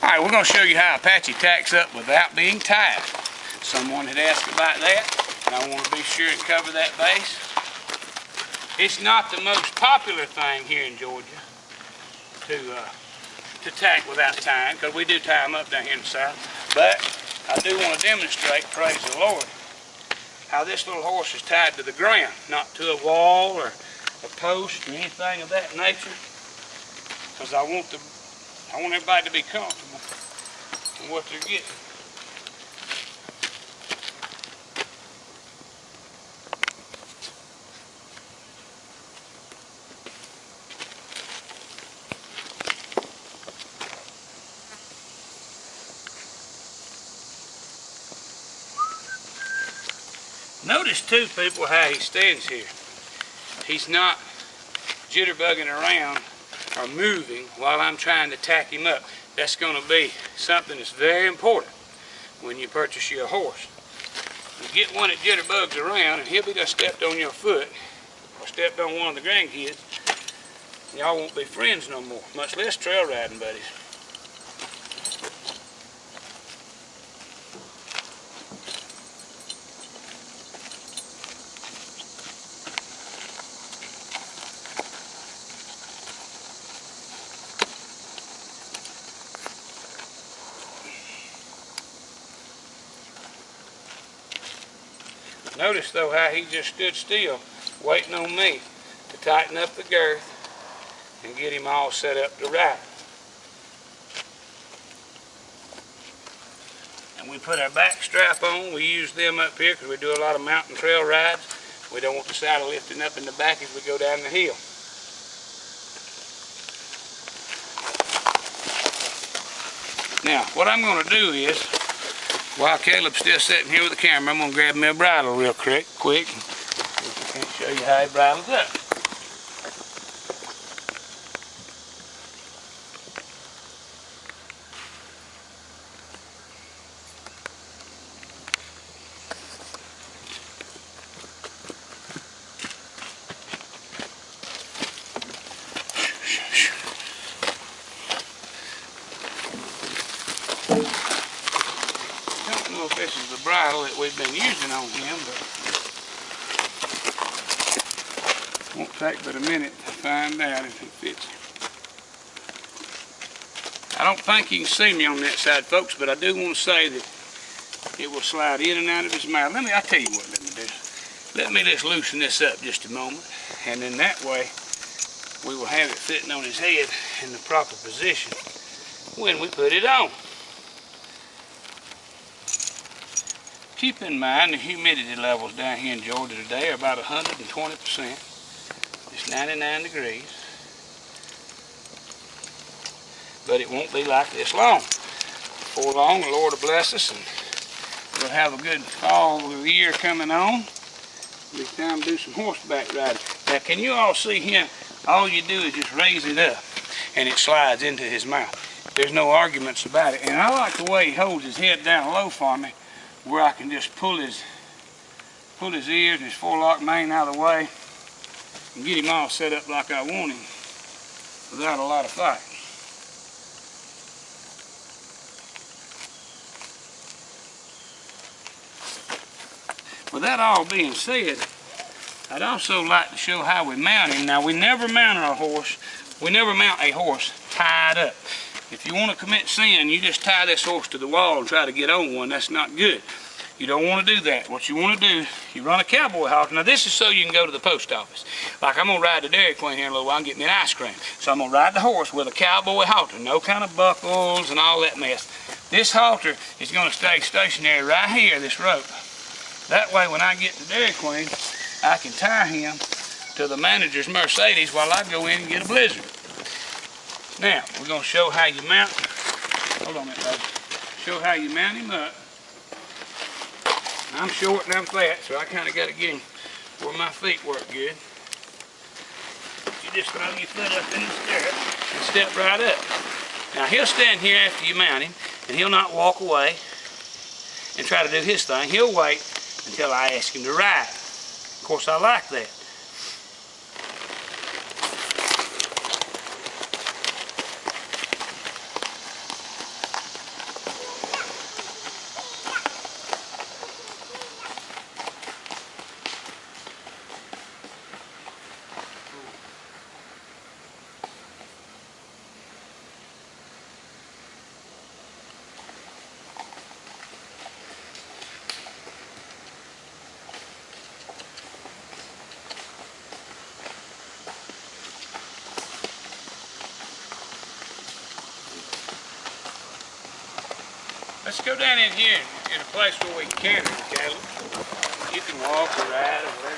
Alright, we're going to show you how Apache tacks up without being tied. Someone had asked about that, and I want to be sure and cover that base. It's not the most popular thing here in Georgia to tack without tying, because we do tie them up down here in the south. But I do want to demonstrate, praise the Lord, how this little horse is tied to the ground, not to a wall or a post or anything of that nature, because I want everybody to be comfortable in what they're getting. Notice too, people, how he stands here. He's not jitterbugging around or moving while I'm trying to tack him up. That's going to be something that's very important when you purchase your horse. You get one that jitterbugs around and he'll be just stepped on your foot or stepped on one of the grandkids. Y'all won't be friends no more, much less trail riding buddies. Notice though how he just stood still, waiting on me to tighten up the girth and get him all set up to ride. And we put our back strap on. We use them up here because we do a lot of mountain trail rides. We don't want the saddle lifting up in the back as we go down the hill. Now, what I'm going to do is, while Caleb's still sitting here with the camera, I'm going to grab me a bridle real quick. I can't show you how he bridles up. I don't know if this is the bridle that we've been using on him, but it won't take but a minute to find out if it fits him. I don't think you can see me on that side, folks, but I do want to say that it will slide in and out of his mouth. I'll tell you what, let me do. Let me just loosen this up just a moment, and then that way we will have it fitting on his head in the proper position when we put it on. Keep in mind the humidity levels down here in Georgia today are about 120%. It's 99 degrees. But it won't be like this long. Before long, the Lord will bless us and we'll have a good fall of the year coming on. It'll be time to do some horseback riding. Now, can you all see him? All you do is just raise it up and it slides into his mouth. There's no arguments about it. And I like the way he holds his head down low for me, where I can just pull his ears and his forelock mane out of the way and get him all set up like I want him without a lot of fight. With that all being said, I'd also like to show how we mount him. Now, we never mount a horse tied up. If you want to commit sin, you just tie this horse to the wall and try to get on one. That's not good. You don't want to do that. What you want to do, you run a cowboy halter. Now, this is so you can go to the post office. Like, I'm going to ride the Dairy Queen here in a little while and get me an ice cream. So I'm going to ride the horse with a cowboy halter. No kind of buckles and all that mess. This halter is going to stay stationary right here, this rope. That way, when I get to Dairy Queen, I can tie him to the manager's Mercedes while I go in and get a blizzard. Now, we're going to show how you mount. Hold on a minute, baby. Show how you mount him up. I'm short and I'm fat, so I kind of got to get him where my feet work good. You just throw your foot up in the stirrup and step right up. Now, he'll stand here after you mount him, and he'll not walk away and try to do his thing. He'll wait until I ask him to ride. Of course, I like that. let's go down in here in a place where we can carry the cattle. You can walk or ride or whatever